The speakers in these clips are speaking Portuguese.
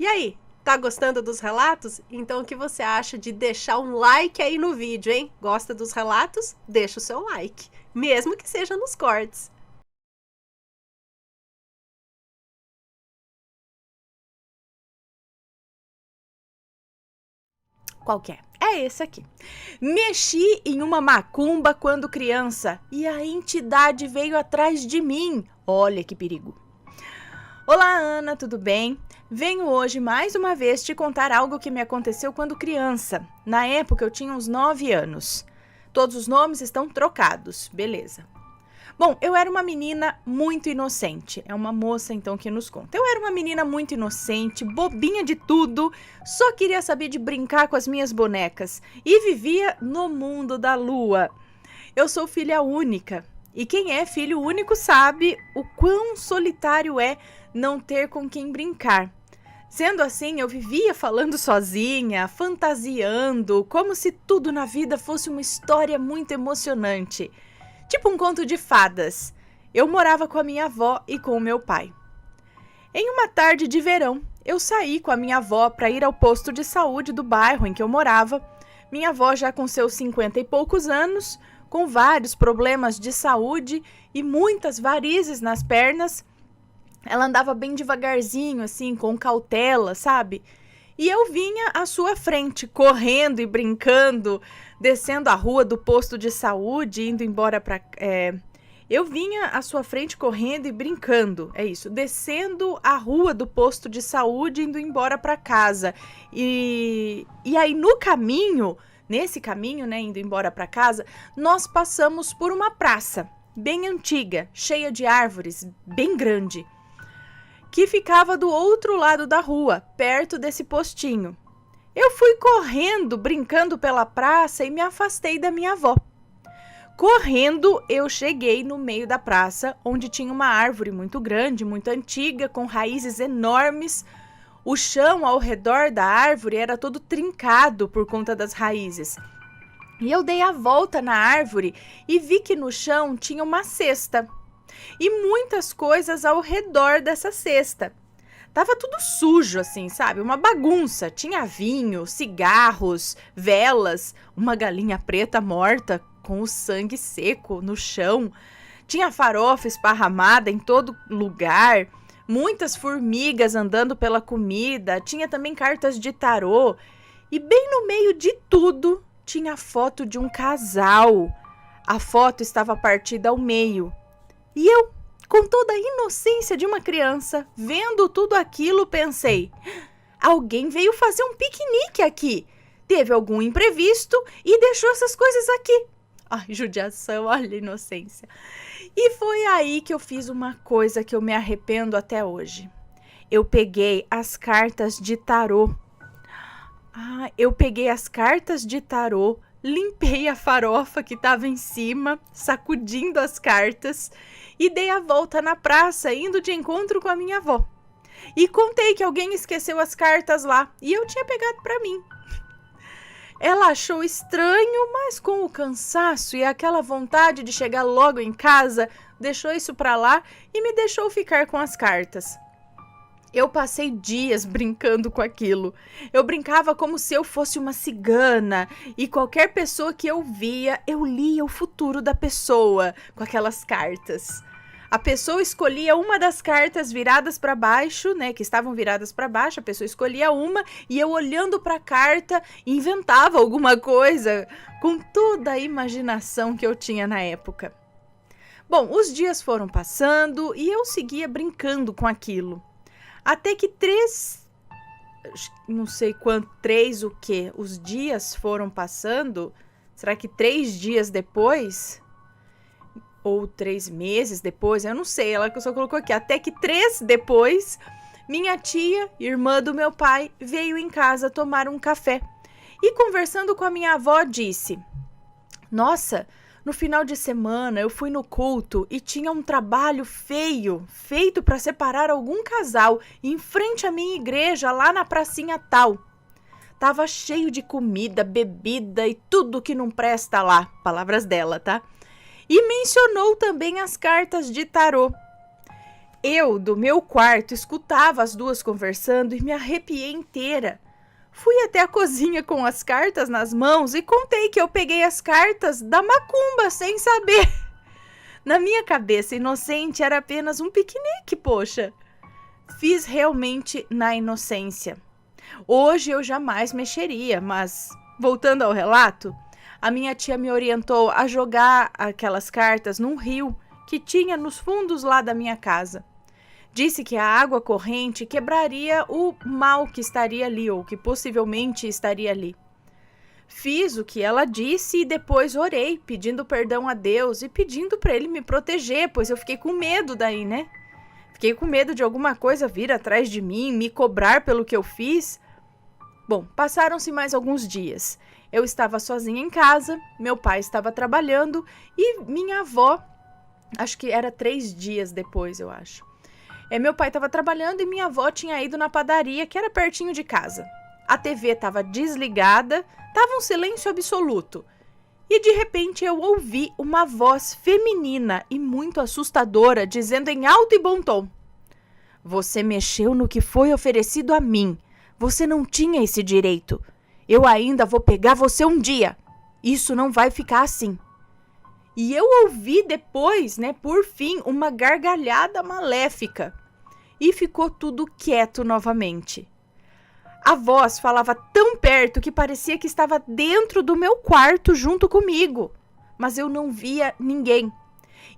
E aí, tá gostando dos relatos? Então o que você acha de deixar um like aí no vídeo, hein? Gosta dos relatos? Deixa o seu like, mesmo que seja nos cortes. Qual que é? É esse aqui. Mexi em uma macumba quando criança e a entidade veio atrás de mim. Olha que perigo. Olá, Ana, tudo bem? Venho hoje mais uma vez te contar algo que me aconteceu quando criança. Na época eu tinha uns 9 anos. Todos os nomes estão trocados, beleza. Bom, eu era uma menina muito inocente. É uma moça, então, que nos conta. Eu era uma menina muito inocente, bobinha de tudo, só queria saber de brincar com as minhas bonecas e vivia no mundo da lua. Eu sou filha única, e quem é filho único sabe o quão solitário é não ter com quem brincar. Sendo assim, eu vivia falando sozinha, fantasiando, como se tudo na vida fosse uma história muito emocionante. Tipo um conto de fadas. Eu morava com a minha avó e com o meu pai. Em uma tarde de verão, eu saí com a minha avó para ir ao posto de saúde do bairro em que eu morava. Minha avó já com seus 50 e poucos anos, com vários problemas de saúde e muitas varizes nas pernas. Ela andava bem devagarzinho, assim, com cautela, sabe? E eu vinha à sua frente, correndo e brincando, descendo a rua do posto de saúde, indo embora para... Eu vinha à sua frente correndo e brincando, é isso, descendo a rua do posto de saúde, indo embora para casa. E aí no caminho, nesse caminho, né, indo embora para casa, nós passamos por uma praça bem antiga, cheia de árvores, bem grande, que ficava do outro lado da rua, perto desse postinho. Eu fui correndo, brincando pela praça e me afastei da minha avó. Correndo, eu cheguei no meio da praça, onde tinha uma árvore muito grande, muito antiga, com raízes enormes. O chão ao redor da árvore era todo trincado por conta das raízes. E eu dei a volta na árvore e vi que no chão tinha uma cesta e muitas coisas ao redor dessa cesta. Tava tudo sujo, assim, sabe? Uma bagunça. Tinha vinho, cigarros, velas, uma galinha preta morta com o sangue seco no chão. Tinha farofa esparramada em todo lugar. Muitas formigas andando pela comida. Tinha também cartas de tarô. E bem no meio de tudo, tinha a foto de um casal. A foto estava partida ao meio. E eu, com toda a inocência de uma criança, vendo tudo aquilo, pensei: alguém veio fazer um piquenique aqui. Teve algum imprevisto e deixou essas coisas aqui. Ai, judiação, olha a inocência. E foi aí que eu fiz uma coisa que eu me arrependo até hoje. Eu peguei as cartas de tarô. Limpei a farofa que estava em cima, sacudindo as cartas, e dei a volta na praça, indo de encontro com a minha avó. E contei que alguém esqueceu as cartas lá, e eu tinha pegado para mim. Ela achou estranho, mas com o cansaço e aquela vontade de chegar logo em casa, deixou isso para lá e me deixou ficar com as cartas. Eu passei dias brincando com aquilo. Eu brincava como se eu fosse uma cigana e qualquer pessoa que eu via, eu lia o futuro da pessoa com aquelas cartas. A pessoa escolhia uma das cartas viradas para baixo, né, que estavam viradas para baixo, a pessoa escolhia uma e eu olhando para a carta inventava alguma coisa com toda a imaginação que eu tinha na época. Bom, os dias foram passando e eu seguia brincando com aquilo. Até que os dias foram passando, será que 3 dias depois? Ou 3 meses depois, eu não sei, ela só colocou aqui, até que 3 depois, minha tia, irmã do meu pai, veio em casa tomar um café. E conversando com a minha avó, disse: nossa, no final de semana eu fui no culto e tinha um trabalho feito para separar algum casal em frente à minha igreja lá na pracinha tal. Tava cheio de comida, bebida e tudo que não presta lá, palavras dela, tá? E mencionou também as cartas de tarô. Eu, do meu quarto, escutava as duas conversando e me arrepiei inteira. Fui até a cozinha com as cartas nas mãos e contei que eu peguei as cartas da macumba sem saber. Na minha cabeça inocente era apenas um piquenique, poxa. Fiz realmente na inocência. Hoje eu jamais mexeria, mas, voltando ao relato, a minha tia me orientou a jogar aquelas cartas num rio que tinha nos fundos lá da minha casa. Disse que a água corrente quebraria o mal que estaria ali, ou que possivelmente estaria ali. Fiz o que ela disse e depois orei, pedindo perdão a Deus e pedindo para ele me proteger, pois eu fiquei com medo daí, né? Fiquei com medo de alguma coisa vir atrás de mim, me cobrar pelo que eu fiz. Bom, passaram-se mais alguns dias. Eu estava sozinha em casa, meu pai estava trabalhando e minha avó, acho que era 3 dias depois, eu acho. Meu pai estava trabalhando e minha avó tinha ido na padaria, que era pertinho de casa. A TV estava desligada, estava um silêncio absoluto. E de repente eu ouvi uma voz feminina e muito assustadora dizendo em alto e bom tom: "Você mexeu no que foi oferecido a mim. Você não tinha esse direito. Eu ainda vou pegar você um dia. Isso não vai ficar assim." E eu ouvi depois, por fim, uma gargalhada maléfica. E ficou tudo quieto novamente. A voz falava tão perto que parecia que estava dentro do meu quarto junto comigo, mas eu não via ninguém.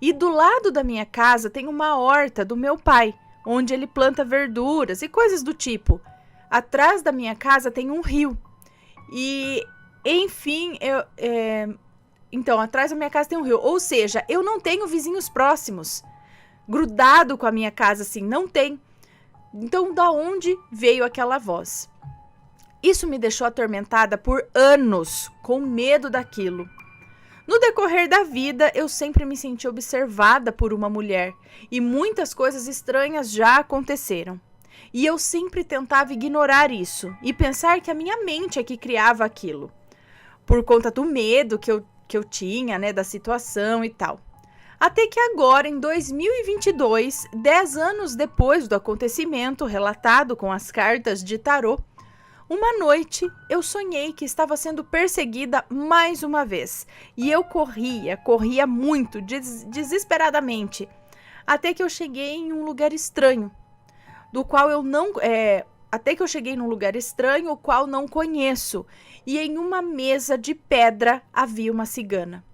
E do lado da minha casa tem uma horta do meu pai, onde ele planta verduras e coisas do tipo. Atrás da minha casa tem um rio. E, enfim, então, atrás da minha casa tem um rio. Ou seja, eu não tenho vizinhos próximos, grudado com a minha casa assim, não tem. Então, da onde veio aquela voz? Isso me deixou atormentada por anos, com medo daquilo. No decorrer da vida, eu sempre me senti observada por uma mulher e muitas coisas estranhas já aconteceram. E eu sempre tentava ignorar isso e pensar que a minha mente é que criava aquilo, por conta do medo que eu tinha, da situação e tal. Até que agora, em 2022, 10 anos depois do acontecimento relatado com as cartas de tarô, uma noite eu sonhei que estava sendo perseguida mais uma vez. E eu corria muito, desesperadamente, até que eu cheguei em um lugar estranho, do qual eu não... até que eu cheguei num lugar estranho, o qual não conheço, e em uma mesa de pedra havia uma cigana.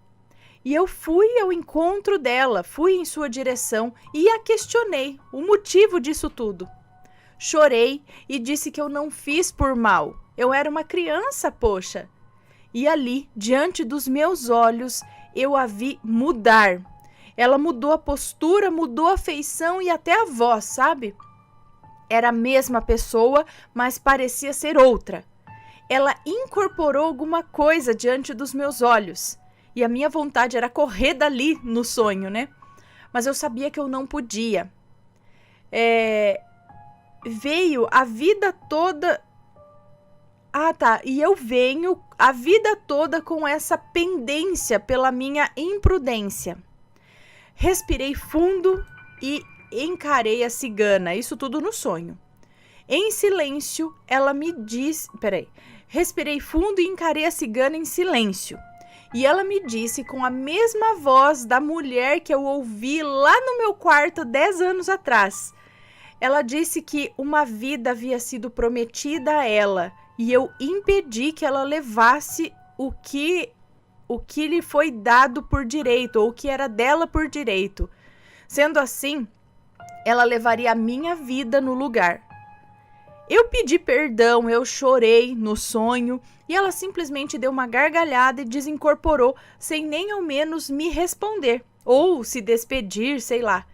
E eu fui ao encontro dela, fui em sua direção e a questionei, o motivo disso tudo. Chorei e disse que eu não fiz por mal, eu era uma criança, poxa. E ali, diante dos meus olhos, eu a vi mudar. Ela mudou a postura, mudou a feição e até a voz, sabe? Era a mesma pessoa, mas parecia ser outra. Ela incorporou alguma coisa diante dos meus olhos. E a minha vontade era correr dali no sonho, Mas eu sabia que eu não podia. Veio a vida toda... E eu venho a vida toda com essa pendência pela minha imprudência. Respirei fundo e encarei a cigana, isso tudo no sonho. Em silêncio, ela me disse... Respirei fundo e encarei a cigana em silêncio. E ela me disse com a mesma voz da mulher que eu ouvi lá no meu quarto 10 anos atrás. Ela disse que uma vida havia sido prometida a ela e eu impedi que ela levasse o que lhe foi dado por direito, ou o que era dela por direito. Sendo assim, ela levaria a minha vida no lugar. Eu pedi perdão, eu chorei no sonho e ela simplesmente deu uma gargalhada e desincorporou sem nem ao menos me responder ou se despedir, sei lá.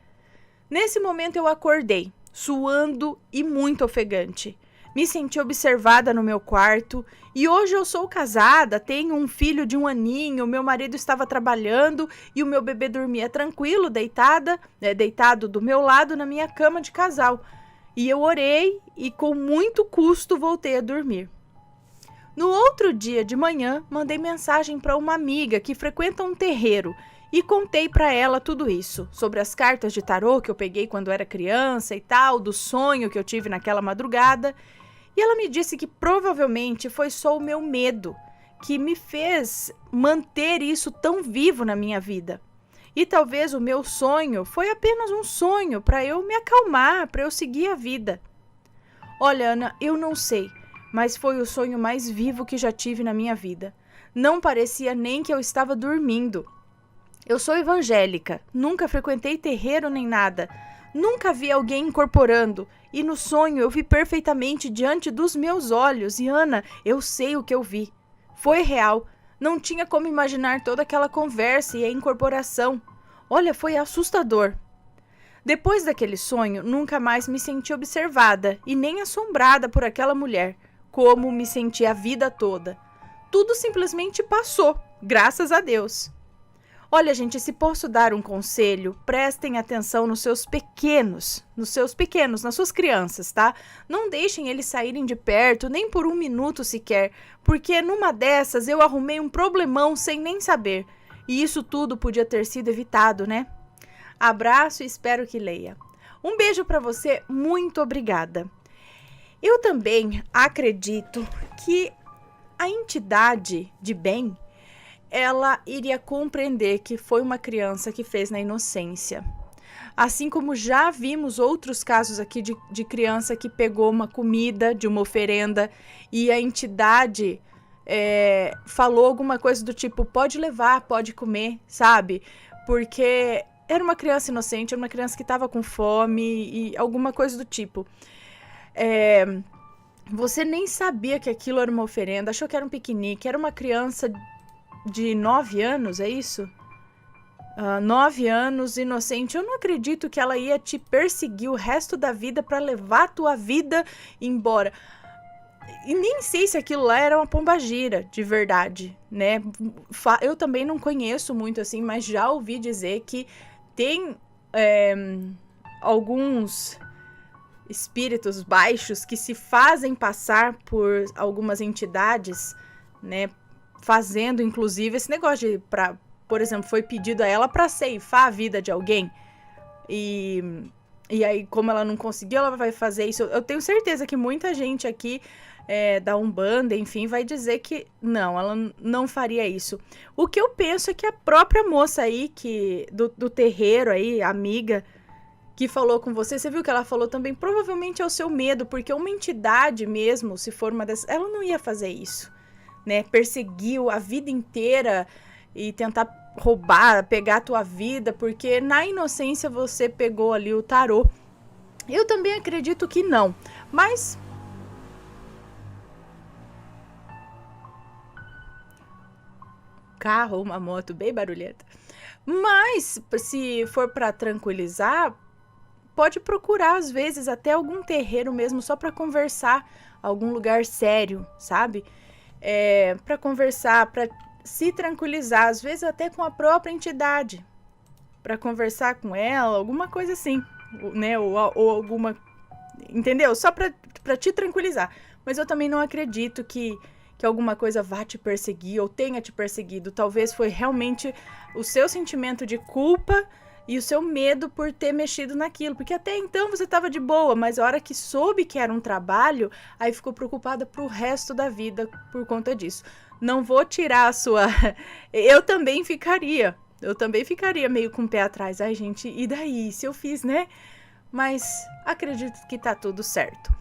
Nesse momento eu acordei, suando e muito ofegante. Me senti observada no meu quarto e hoje eu sou casada, tenho um filho de 1 aninho, meu marido estava trabalhando e o meu bebê dormia tranquilo, deitado do meu lado na minha cama de casal. E eu orei e com muito custo voltei a dormir. No outro dia de manhã, mandei mensagem para uma amiga que frequenta um terreiro e contei pra ela tudo isso, sobre as cartas de tarô que eu peguei quando era criança e tal, do sonho que eu tive naquela madrugada. E ela me disse que provavelmente foi só o meu medo que me fez manter isso tão vivo na minha vida. E talvez o meu sonho foi apenas um sonho para eu me acalmar, para eu seguir a vida. Olha, Ana, eu não sei, mas foi o sonho mais vivo que já tive na minha vida. Não parecia nem que eu estava dormindo. Eu sou evangélica, nunca frequentei terreiro nem nada. Nunca vi alguém incorporando. E no sonho eu vi perfeitamente diante dos meus olhos. E Ana, eu sei o que eu vi. Foi real. Não tinha como imaginar toda aquela conversa e a incorporação. Olha, foi assustador. Depois daquele sonho, nunca mais me senti observada e nem assombrada por aquela mulher, como me senti a vida toda. Tudo simplesmente passou, graças a Deus. Olha, gente, se posso dar um conselho, prestem atenção nos seus pequenos, nas suas crianças, tá? Não deixem eles saírem de perto, nem por um minuto sequer, porque numa dessas eu arrumei um problemão sem nem saber. E isso tudo podia ter sido evitado, né? Abraço e espero que leia. Um beijo pra você, muito obrigada. Eu também acredito que a entidade de bem, ela iria compreender que foi uma criança que fez na inocência. Assim como já vimos outros casos aqui de criança que pegou uma comida de uma oferenda e a entidade falou alguma coisa do tipo, pode levar, pode comer, sabe? Porque era uma criança inocente, era uma criança que estava com fome e alguma coisa do tipo. Você nem sabia que aquilo era uma oferenda, achou que era um piquenique, era uma criança de 9 anos, é isso? 9 anos, inocente. Eu não acredito que ela ia te perseguir o resto da vida para levar a tua vida embora. E nem sei se aquilo lá era uma pombagira, de verdade, né? Eu também não conheço muito assim, mas já ouvi dizer que tem alguns espíritos baixos que se fazem passar por algumas entidades, né? Fazendo, inclusive, esse negócio de, por exemplo, foi pedido a ela para ceifar a vida de alguém. E aí, como ela não conseguiu, ela vai fazer isso. Eu tenho certeza que muita gente aqui da Umbanda, enfim, vai dizer que não, ela não faria isso. O que eu penso é que a própria moça aí, do terreiro aí, amiga, que falou com você, você viu que ela falou também, provavelmente é o seu medo, porque uma entidade mesmo, se for uma dessas, ela não ia fazer isso. Né, perseguiu a vida inteira e tentar roubar, pegar a tua vida, porque na inocência você pegou ali o tarô. Eu também acredito que não, mas carro ou uma moto bem barulhenta. Mas se for para tranquilizar, pode procurar às vezes até algum terreiro mesmo só para conversar, algum lugar sério, sabe? Para conversar, para se tranquilizar, às vezes até com a própria entidade, para conversar com ela, alguma coisa assim, né? Ou alguma, entendeu? Só para te tranquilizar. Mas eu também não acredito que alguma coisa vá te perseguir ou tenha te perseguido. Talvez foi realmente o seu sentimento de culpa e o seu medo por ter mexido naquilo. Porque até então você estava de boa, mas a hora que soube que era um trabalho, aí ficou preocupada pro resto da vida por conta disso. Não vou tirar a sua... Eu também ficaria meio com o pé atrás. Ai, gente, e daí? Se eu fiz, né? Mas acredito que tá tudo certo.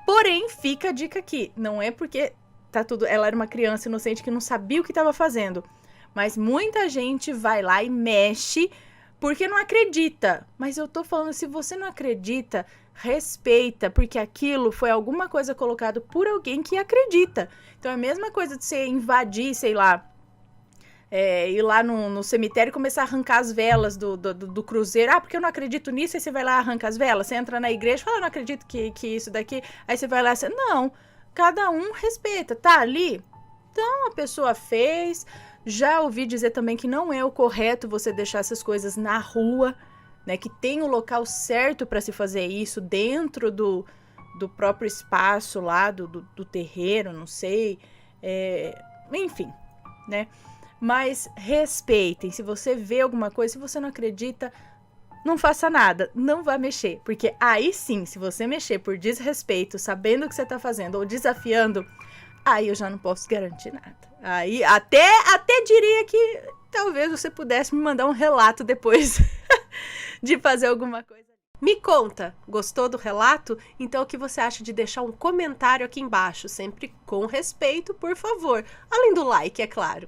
Porém, fica a dica aqui. Não é porque tá tudo... Ela era uma criança inocente que não sabia o que estava fazendo. Mas muita gente vai lá e mexe... porque não acredita. Mas eu tô falando, se você não acredita, respeita, porque aquilo foi alguma coisa colocado por alguém que acredita. Então é a mesma coisa de você invadir, sei lá, ir lá no cemitério e começar a arrancar as velas do cruzeiro. Ah, porque eu não acredito nisso, aí você vai lá e arranca as velas. Você entra na igreja e fala, eu não acredito que isso daqui. Aí você vai lá e não, cada um respeita, tá ali. Então a pessoa fez... Já ouvi dizer também que não é o correto você deixar essas coisas na rua, né? Que tem o local certo para se fazer isso, dentro do próprio espaço lá, do terreiro, não sei. Enfim, né? Mas respeitem. Se você vê alguma coisa, se você não acredita, não faça nada, não vá mexer. Porque aí sim, se você mexer por desrespeito, sabendo o que você tá fazendo ou desafiando, aí eu já não posso garantir nada. Aí até diria que talvez você pudesse me mandar um relato depois de fazer alguma coisa. Me conta, gostou do relato? Então o que você acha de deixar um comentário aqui embaixo, sempre com respeito, por favor. Além do like, é claro.